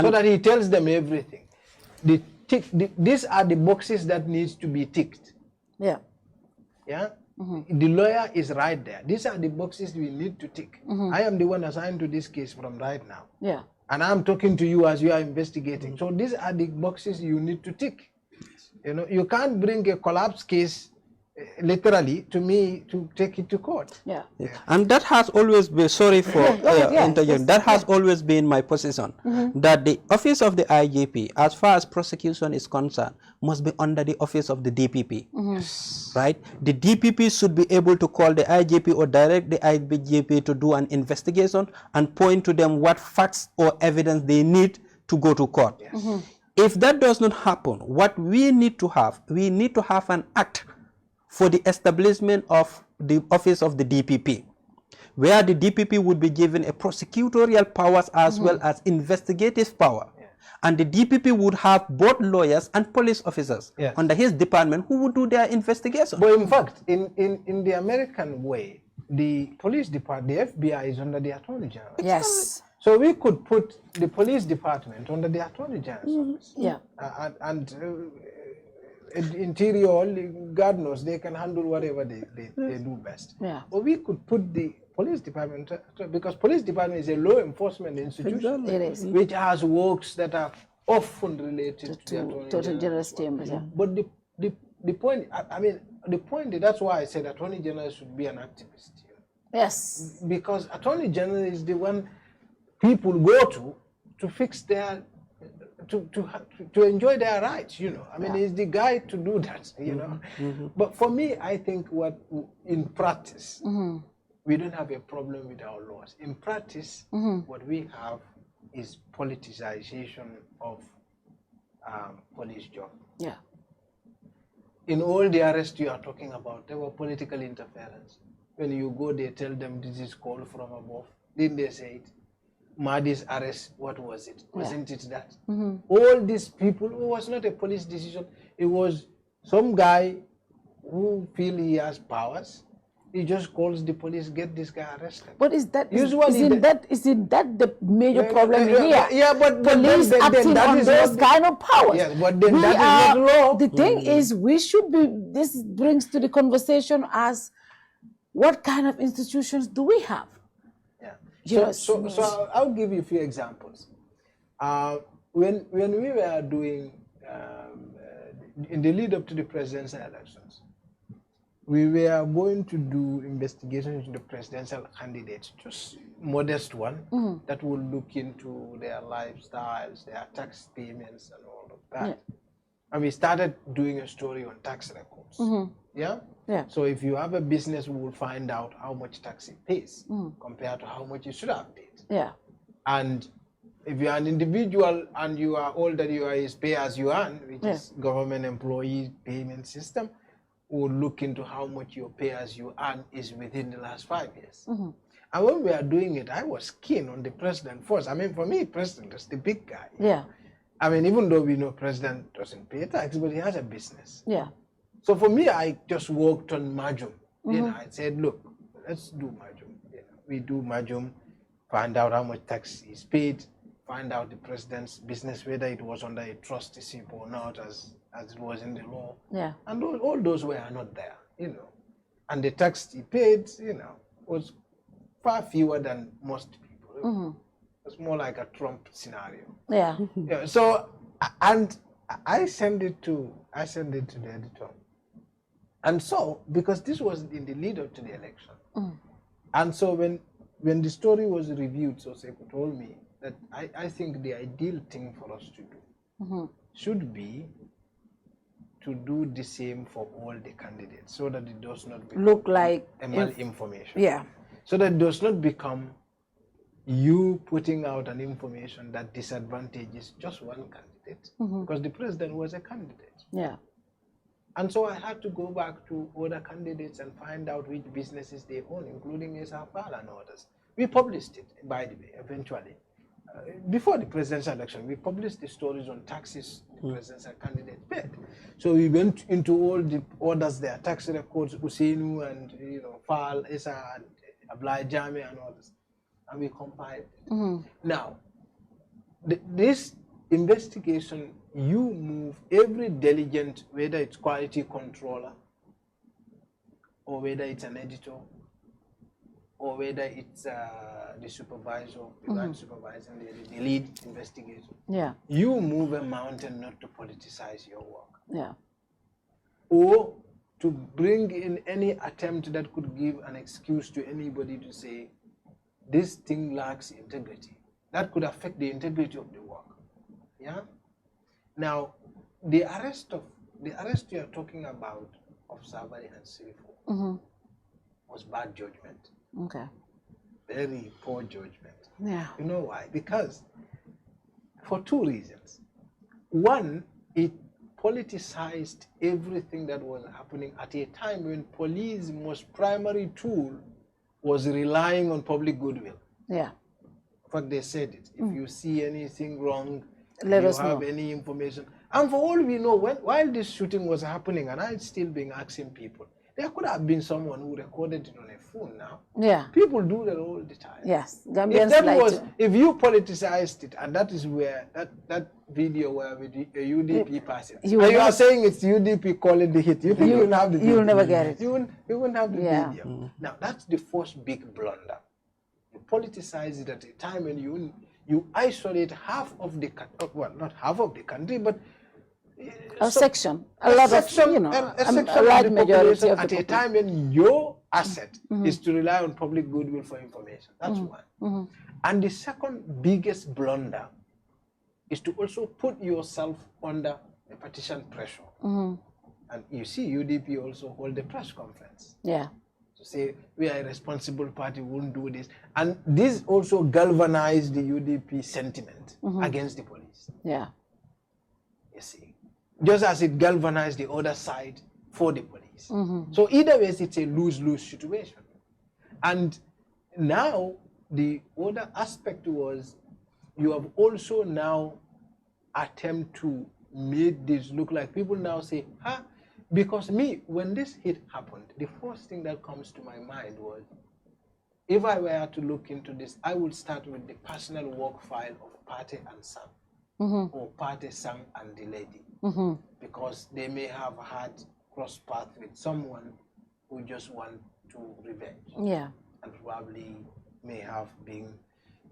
so that he tells them everything. These are the boxes that needs to be ticked. Yeah. Yeah. The lawyer is right there. These are the boxes we need to tick. I am the one assigned to this case from right now. Yeah. And I'm talking to you as you are investigating. So these are the boxes you need to tick. You know, you can't bring a collapse case literally to me to take it to court. Yeah. And that has always been, sorry for interjecting, that has always been my position, that the office of the IGP, as far as prosecution is concerned, must be under the office of the DPP, right? The DPP should be able to call the IGP or direct the IGP to do an investigation and point to them what facts or evidence they need to go to court. If that does not happen, what we need to have an act for the establishment of the office of the DPP, where the DPP would be given a prosecutorial powers as well as investigative power. And the DPP would have both lawyers and police officers under his department who would do their investigation. But in fact, in the American way, the police department, the FBI is under the Attorney General. Yes. So we could put the police department under the Attorney General's office. Yeah. Interior, God knows, they can handle whatever they do best. Yeah. Or we could put the police department, because police department is a law enforcement institution, It is. which has works that are often related to the Attorney General's Chambers. Yeah. But the point, I mean, the point, that's why I said Attorney General should be an activist. You know? Yes. Because Attorney General is the one people go to fix their, to enjoy their rights, you know. I mean, he's the guy to do that, you know. But for me, I think what, in practice, we don't have a problem with our laws. In practice, what we have is politicization of police job. Yeah. In all the arrests you are talking about, there were political interference. When you go, they tell them this is called from above. Didn't they say it? Mahdi's arrest, what was it? Wasn't it that? All these people, it was not a police decision. It was some guy who feel he has powers. He just calls the police, get this guy arrested. But is that Usually isn't that the major problem here? Yeah, but police acting that on is those not, kind of powers. Yes, but then that is not law. The thing is, we should be. This brings to the conversation as, what kind of institutions do we have? So I'll give you a few examples. When we were doing, in the lead up to the presidential elections, we were going to do investigations into the presidential candidates, just modest one, that will look into their lifestyles, their tax payments and all of that. Yeah. And we started doing a story on tax records. Yeah? So if you have a business, we will find out how much tax it pays compared to how much you should have paid. Yeah. And if you are an individual and you are all that you are is pay as you earn, which is government employee payment system, we will look into how much your pay as you earn is within the last 5 years. And when we are doing it, I was keen on the president first. I mean, for me, president is the big guy. Yeah. I mean, even though we know president doesn't pay tax, but he has a business. Yeah. So for me, I just worked on Majum. You know, I said, look, let's do Majum. You know, we do Majum, find out how much tax is paid, find out the president's business, whether it was under a trusteeship or not, as it was in the law. Yeah. And all those were not there, you know. And the tax he paid, you know, was far fewer than most people. It was more like a Trump scenario. Yeah. Yeah. So, and I sent it to the editor. And so, because this was in the lead up to the election, and so when the story was reviewed, so Sekou told me that I think the ideal thing for us to do should be to do the same for all the candidates, so that it does not look like malinformation. Yeah. So that it does not become you putting out an information that disadvantages just one candidate, because the president was a candidate. Yeah. And so I had to go back to other candidates and find out which businesses they own, including SRFAL and others. We published it, by the way, eventually. Before the presidential election, we published the stories on taxes the presidential candidate paid. So we went into all the others, their tax records, Usainu and Fal, Esa, and Ablai Jame and others, and we compiled it. Now, this investigation, you move every diligent, whether it's quality controller, or whether it's an editor, or whether it's the supervisor, the one supervising the lead investigator. Yeah. You move a mountain not to politicize your work. Yeah. Or to bring in any attempt that could give an excuse to anybody to say, this thing lacks integrity. That could affect the integrity of the work. Yeah? Now, the arrest you are talking about of Sabari and Sirifo was bad judgment. Okay. Very poor judgment. Yeah. You know why? Because for two reasons. One, it politicized everything that was happening at a time when police's most primary tool was relying on public goodwill. Yeah. In fact, they said it. If you see anything wrong, Let us you have know. any information. And for all we know, while this shooting was happening, and I still been asking people, there could have been someone who recorded it on a phone now. Yeah. People do that all the time. Yes. If Gambians that like was, to. if you politicized it, and that is where that video where with the UDP person, You and you will are saying it's UDP calling the hit, you think you will have the video? You'll never get it. You wouldn't have the Yeah. video. Now that's the first big blunder. You politicize it at a time when you isolate half of the well, not half of the country, but A section, a lot section, of, you know, a section a large of the majority of population at the a time when your asset is to rely on public goodwill for information. That's one. And the second biggest blunder is to also put yourself under a petition pressure. And you see, UDP also hold a press conference Yeah. to say we are a responsible party, we won't do this. And this also galvanized the UDP sentiment against the police. Yeah. You see, just as it galvanized the other side for the police. So either way, it's a lose-lose situation. And now the other aspect was you have also now attempt to make this look like people now say, because when this hit happened, the first thing that comes to my mind was, if I were to look into this, I would start with the personal work file of Pate and Sam. Or Pate, Sam, and the lady, because they may have had cross path with someone who just want to revenge. Yeah. And probably may have been,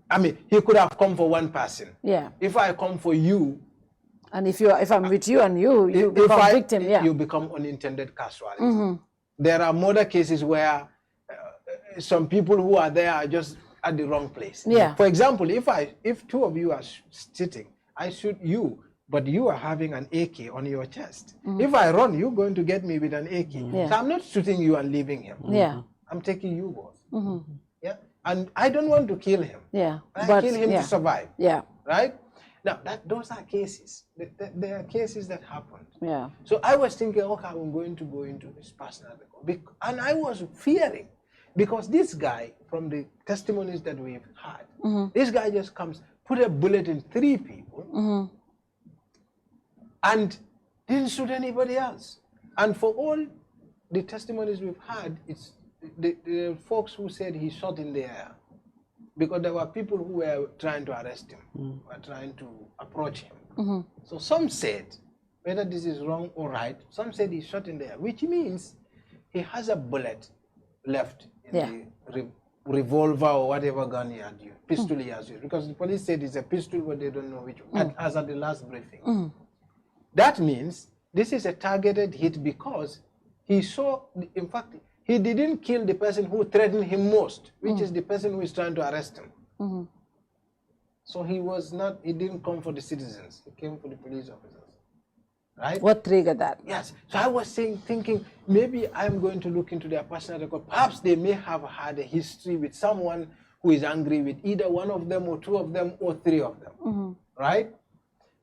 I mean, he could have come for one person. Yeah. If I come for you, And if I'm with you and you become victim, yeah. you become unintended casualty. There are murder cases where some people who are there are just at the wrong place. Yeah. For example, if two of you are sitting, I shoot you, but you are having an AK on your chest. If I run, you're going to get me with an AK. Yeah. So I'm not shooting you and leaving him. Yeah. I'm taking you both. Yeah. And I don't want to kill him. Yeah. I kill him to survive. Yeah. Right? Now, those are cases. There are cases that happened. Yeah. So I was thinking, okay, I'm going to go into this personal record. And I was fearing, because this guy, from the testimonies that we've had, this guy just comes, put a bullet in 3 people, and didn't shoot anybody else. And for all the testimonies we've had, it's the folks who said he shot in the air. Because there were people who were trying to arrest him, were trying to approach him. So some said, whether this is wrong or right, some said he shot in the air, which means he has a bullet left in the revolver or whatever gun he had used, pistol he has used. Because the police said it's a pistol, but they don't know which one, as at the last briefing. That means this is a targeted hit because he saw, in fact, he didn't kill the person who threatened him most, which is the person who is trying to arrest him. So he didn't come for the citizens, he came for the police officers. Right? What triggered that? Yes. So I was thinking, maybe I'm going to look into their personal record. Perhaps they may have had a history with someone who is angry with either one of them or 2 of them or 3 of them. Right?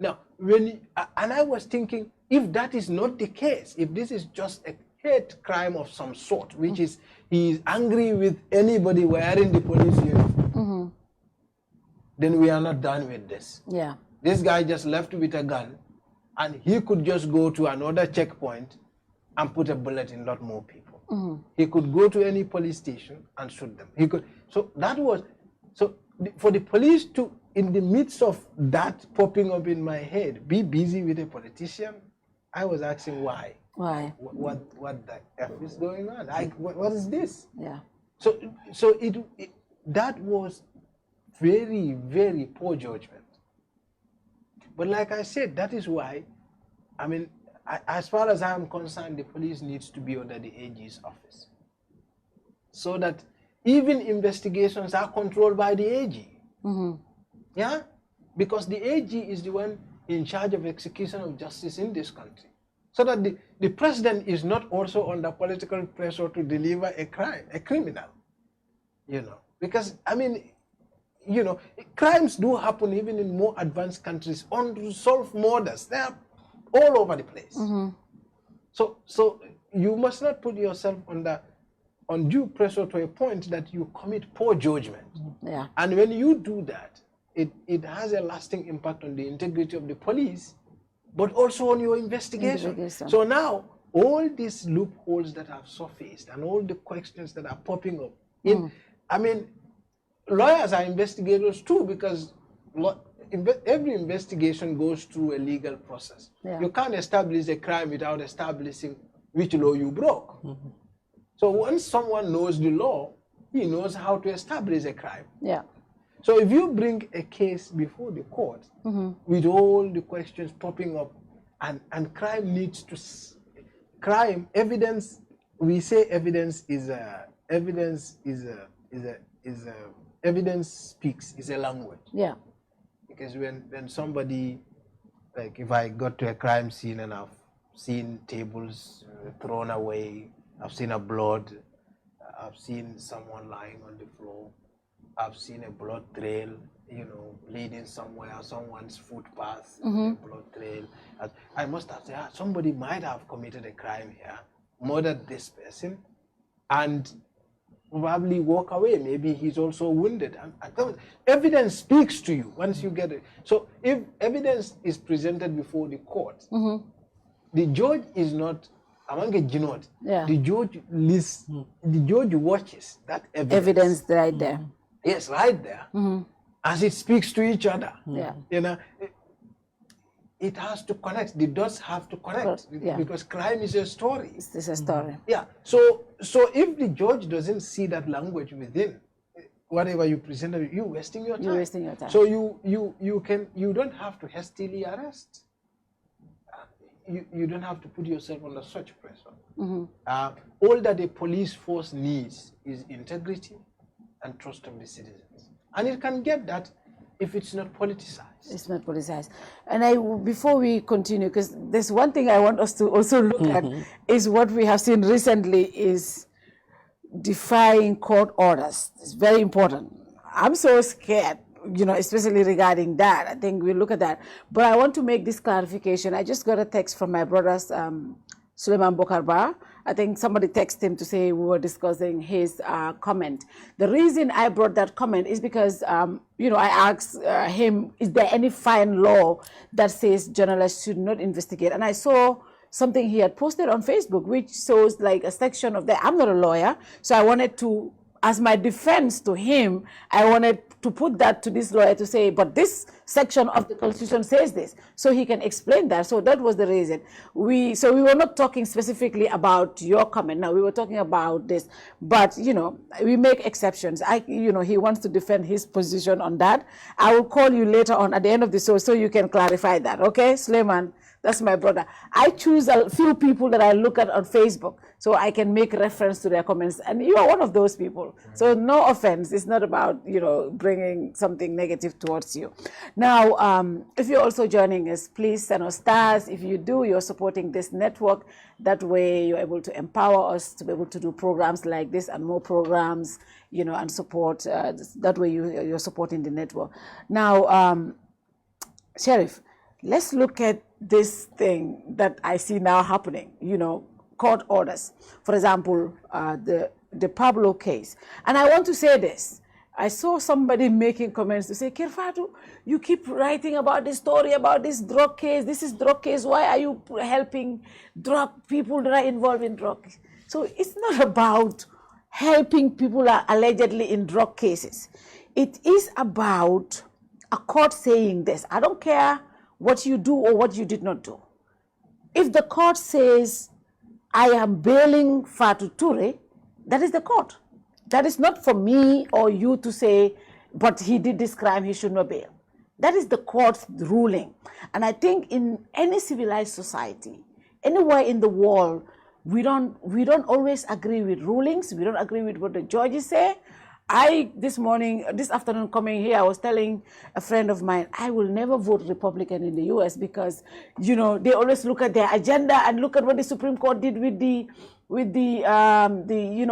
Now, and I was thinking, if that is not the case, if this is just a hate crime of some sort, which is he is angry with anybody wearing the police uniform, then we are not done with this. Yeah. This guy just left with a gun, and he could just go to another checkpoint and put a bullet in a lot more people. He could go to any police station and shoot them. He could. So that was, so for the police to, in the midst of that popping up in my head, be busy with a politician, I was asking why. Why? What the F is going on? What is this? Yeah. So that was very, very poor judgment. But like I said, that is why, I mean, as far as I'm concerned, the police needs to be under the AG's office, so that even investigations are controlled by the AG. Yeah, because the AG is the one in charge of execution of justice in this country, so that the president is not also under political pressure to deliver a criminal, you know, because I mean, you know, crimes do happen even in more advanced countries, unsolved murders, they are all over the place. So you must not put yourself under undue pressure to a point that you commit poor judgment. Yeah. And when you do that, it has a lasting impact on the integrity of the police, but also on your investigation. So now, all these loopholes that have surfaced and all the questions that are popping up, I mean, lawyers are investigators too, because every investigation goes through a legal process. Yeah. You can't establish a crime without establishing which law you broke. So once someone knows the law, he knows how to establish a crime. Yeah. So if you bring a case before the court with all the questions popping up, and crime needs to evidence, we say evidence speaks, is a language. Yeah. Because when somebody, like if I got to a crime scene and I've seen tables thrown away, I've seen a blood, I've seen someone lying on the floor, I've seen a blood trail, you know, bleeding somewhere, someone's footpath, a blood trail. I must have said, somebody might have committed a crime here, murdered this person, and probably walk away. Maybe he's also wounded. Evidence speaks to you once you get it. So if evidence is presented before the court, the judge is not among a jinot. Yeah. The judge listens, the judge watches that Evidence right there. Yes, right there. As it speaks to each other. Yeah. You know, it has to connect. The dots have to connect. Yeah. Because crime is a story. It's a story. Yeah. So if the judge doesn't see that language within whatever you presented, you're wasting your time. You're wasting your time. So you don't have to hastily arrest. You don't have to put yourself under such pressure. All that the police force needs is integrity and trust of the citizens, and it can get that if it's not politicized. It's not politicized. And before we continue, because there's one thing I want us to also look at, is what we have seen recently is defying court orders. It's very important. I'm so scared, you know, especially regarding that. I think we'll look at that. But I want to make this clarification. I just got a text from my brothers, Suleiman Bokarba. I think somebody texted him to say we were discussing his comment. The reason I brought that comment is because, you know, I asked him, is there any fine law that says journalists should not investigate? And I saw something he had posted on Facebook, which shows like a section of that. I'm not a lawyer, so I wanted to, as my defense to him, I wanted to put that to this lawyer to say, but this section of the Constitution says this, so he can explain that. So that was the reason. We were not talking specifically about your comment. Now we were talking about this, but you know, we make exceptions. You know, he wants to defend his position on that. I will call you later on at the end of the show so you can clarify that. Okay, Suleiman? That's my brother. I choose a few people that I look at on Facebook so I can make reference to their comments. And you are one of those people. So no offense. It's not about, you know, bringing something negative towards you. Now, if you're also joining us, please send us stars. If you do, you're supporting this network. That way you're able to empower us to be able to do programs like this and more programs, you know, and support. That way you're supporting the network. Now, Sheriff, let's look at this thing that I see now happening, you know, court orders. For example, the Pablo case. And I want to say this. I saw somebody making comments to say, Kirfatu, you keep writing about this story, about this drug case. This is drug case. Why are you helping drug people that are involved in drug? So it's not about helping people are allegedly in drug cases. It is about a court saying this. I don't care what you do or what you did not do. If the court says, I am bailing Fatu Ture, that is the court. That is not for me or you to say, but he did this crime, he should not bail. That is the court's ruling. And I think in any civilized society, anywhere in the world, we don't always agree with rulings. We don't agree with what the judges say. This afternoon coming here, I was telling a friend of mine, I will never vote Republican in the US because, they always look at their agenda and look at what the Supreme Court did with the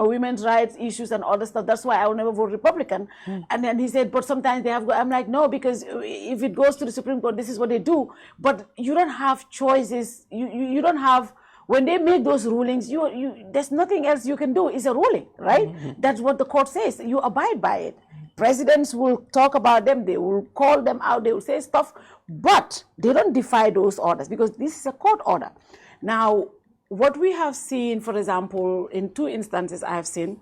women's rights issues and all the stuff. That's why I will never vote Republican. And then he said, but sometimes they have, I'm like, no, because if it goes to the Supreme Court, this is what they do. But you don't have choices. You don't have, when they make those rulings, there's nothing else you can do. It's a ruling, right? That's what the court says. You abide by it. Presidents will talk about them. They will call them out. They will say stuff. But they don't defy those orders because this is a court order. Now, what we have seen, for example, in 2 instances I have seen,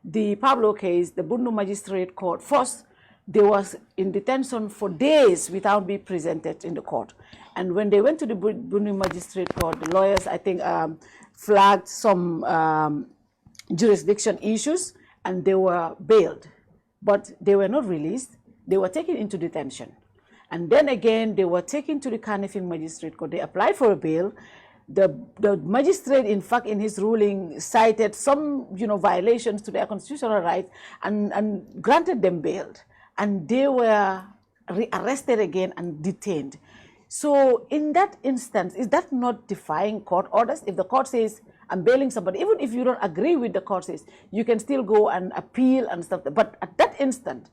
the Pablo case, the Bundu Magistrate Court, first, they was in detention for days without being presented in the court. And when they went to the Bundu Magistrate Court, the lawyers, I think, flagged some jurisdiction issues, and they were bailed. But they were not released. They were taken into detention. And then again, they were taken to the Kanifing Magistrate Court. They applied for a bail. The magistrate, in fact, in his ruling, cited some, violations to their constitutional rights and granted them bail. And they were arrested again and detained. So in that instance, is that not defying court orders? If the court says, I'm bailing somebody, even if you don't agree with the court says, you can still go and appeal and stuff. But at that instant,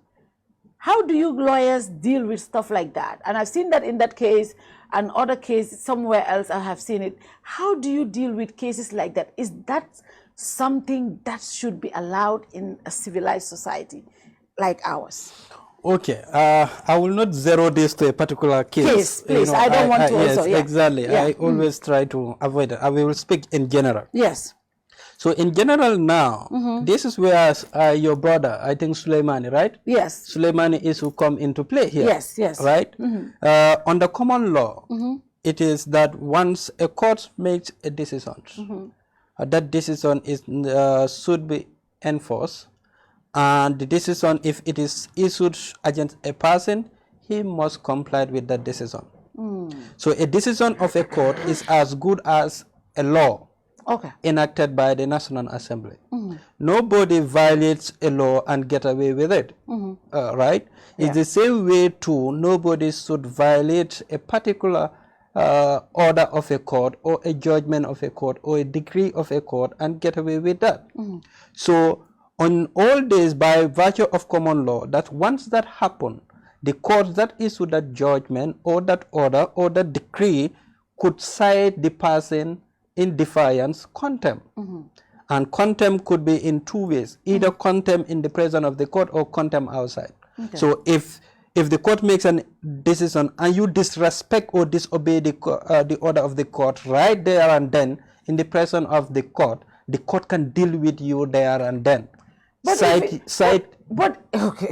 how do you lawyers deal with stuff like that? And I've seen that in that case, and other cases somewhere else I have seen it. How do you deal with cases like that? Is that something that should be allowed in a civilized society like ours? Okay, I will not zero this to a particular case. Please, I don't want to yes, also. Yeah. Exactly. Yeah. I always try to avoid it. I will speak in general. Yes. So in general now, this is where your brother, I think Suleimani, right? Yes. Suleimani is who come into play here. Yes, yes. Right? Under common law, it is that once a court makes a decision, that decision is should be enforced, and the decision, if it is issued against a person, he must comply with that decision. So a decision of a court is as good as a law enacted by the National Assembly. Nobody violates a law and get away with it, right? It's the same way too, nobody should violate a particular order of a court or a judgment of a court or a decree of a court and get away with that. So on all days, by virtue of common law, that once that happened, the court that issued that judgment or that order or that decree could cite the person in defiance, contempt. And contempt could be in 2 ways, either contempt in the presence of the court or contempt outside. So if the court makes a decision and you disrespect or disobey the order of the court right there and then in the presence of the court can deal with you there and then. But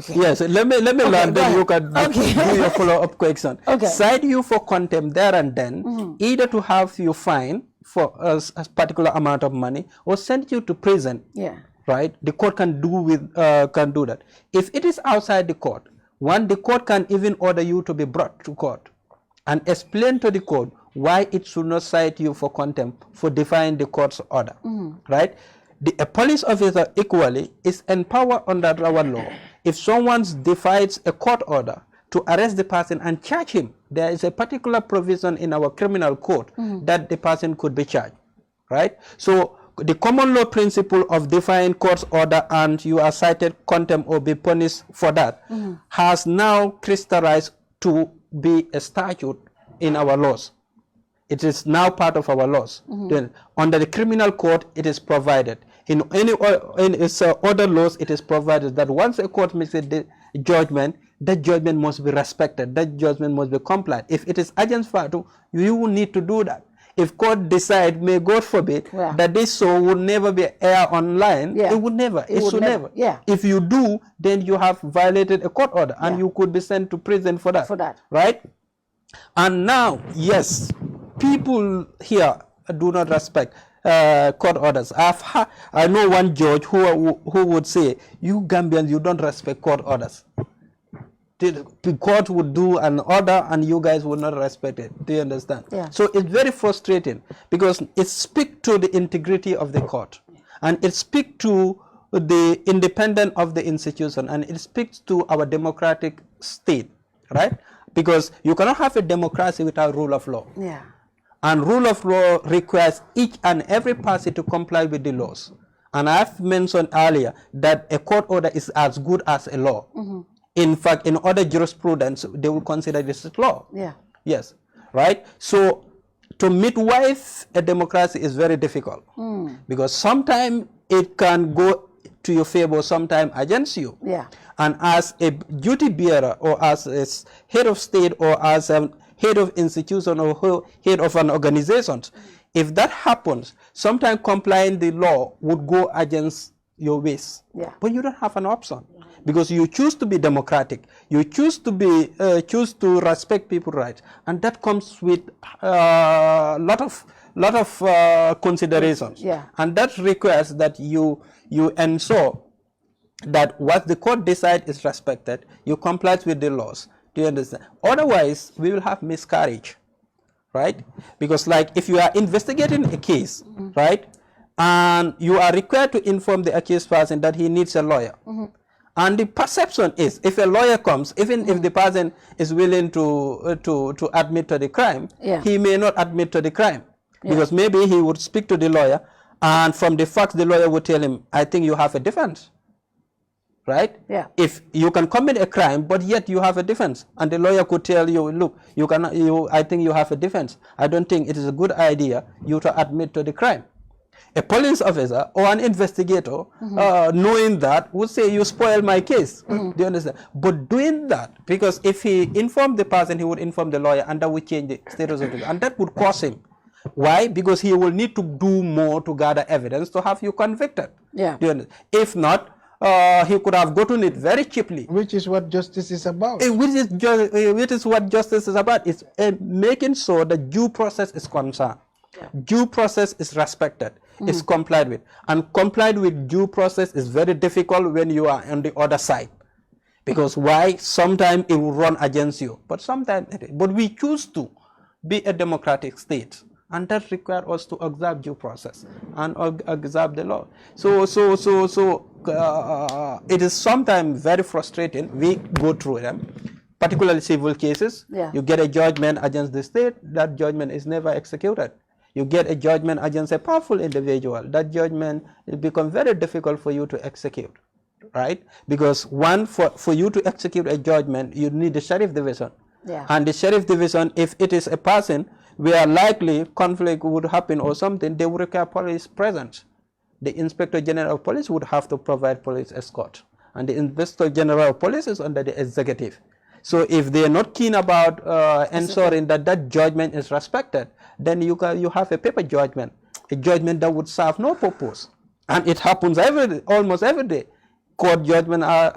Yes, let me learn, then you can do your follow-up question. Cite you for contempt there and then, either to have you fined for a particular amount of money or send you to prison. Right? The court can do that. If it is outside the court, the court can even order you to be brought to court and explain to the court why it should not cite you for contempt for defying the court's order. Right? A police officer equally is empowered under our law. If someone defies a court order to arrest the person and charge him, there is a particular provision in our criminal code that the person could be charged, right? So the common law principle of defying court's order and you are cited contempt or be punished for that has now crystallized to be a statute in our laws. It is now part of our laws. Under the criminal code, it is provided. In other laws, it is provided that once a court makes a judgment, that judgment must be respected. That judgment must be complied. If it is against Fatu, you will need to do that. if court decide, may God forbid, that this show would never be aired online, it would never. It should never. Yeah. If you do, then you have violated a court order, and you could be sent to prison for that. Right? And now, yes, people here do not respect court orders. I know one judge who would say, "You Gambians, you don't respect court orders. The court would do an order and you guys would not respect it." Do you understand? Yeah. So it's very frustrating because it speaks to the integrity of the court, and it speaks to the independence of the institution, and it speaks to our democratic state, right? Because you cannot have a democracy without rule of law. Yeah. And rule of law requires each and every party to comply with the laws. And I've mentioned earlier that a court order is as good as a law. In fact, in other jurisprudence, they will consider this as law. Yeah. Yes. Right? So to midwife a democracy is very difficult. Because sometimes it can go to your favor, sometimes against you. Yeah. And as a duty bearer, or as a head of state, or as a head of institution, or head of an organization, if that happens, sometimes complying the law would go against your ways. Yeah. But you don't have an option, because you choose to be democratic. You choose to be choose to respect people's rights, and that comes with a lot of considerations. Yeah. And that requires that you ensure that what the court decides is respected. You comply with the laws. Do you understand? Otherwise, we will have miscarriage, right? Because like if you are investigating a case, right, and you are required to inform the accused person that he needs a lawyer, and the perception is, if a lawyer comes, even if the person is willing to admit to the crime, he may not admit to the crime, because maybe he would speak to the lawyer, and from the facts, the lawyer would tell him, "I think you have a defense." Right? Yeah. If you can commit a crime, but yet you have a defense, and the lawyer could tell you, "Look, I think you have a defense. I don't think it is a good idea you to admit to the crime." A police officer or an investigator, knowing that, would say, "You spoiled my case." Do you understand? But doing that, because if he informed the person, he would inform the lawyer, and that would change the status of it, and that would cost him. Why? Because he will need to do more to gather evidence to have you convicted. Yeah. Do you understand? If not, he could have gotten it very cheaply. Which is what justice is about. Which is what justice is about. It's making sure that due process is concerned. Yeah. Due process is respected, is complied with. And complied with due process is very difficult when you are on the other side. Because why? Sometimes it will run against you. But sometimes, but we choose to be a democratic state. And that requires us to observe due process and observe the law. So it is sometimes very frustrating. We go through them, particularly civil cases. Yeah. You get a judgment against the state, that judgment is never executed. You get a judgment against a powerful individual, that judgment will become very difficult for you to execute, right? Because one, for you to execute a judgment, you need the sheriff division. Yeah. And the sheriff division, if it is a person where likely conflict would happen or something, they would require police presence. The Inspector General of Police would have to provide police escort. And the Inspector General of Police is under the executive. So if they are not keen about ensuring that that judgment is respected, then you have a paper judgment, a judgment that would serve no purpose. And it happens almost every day. Court judgment are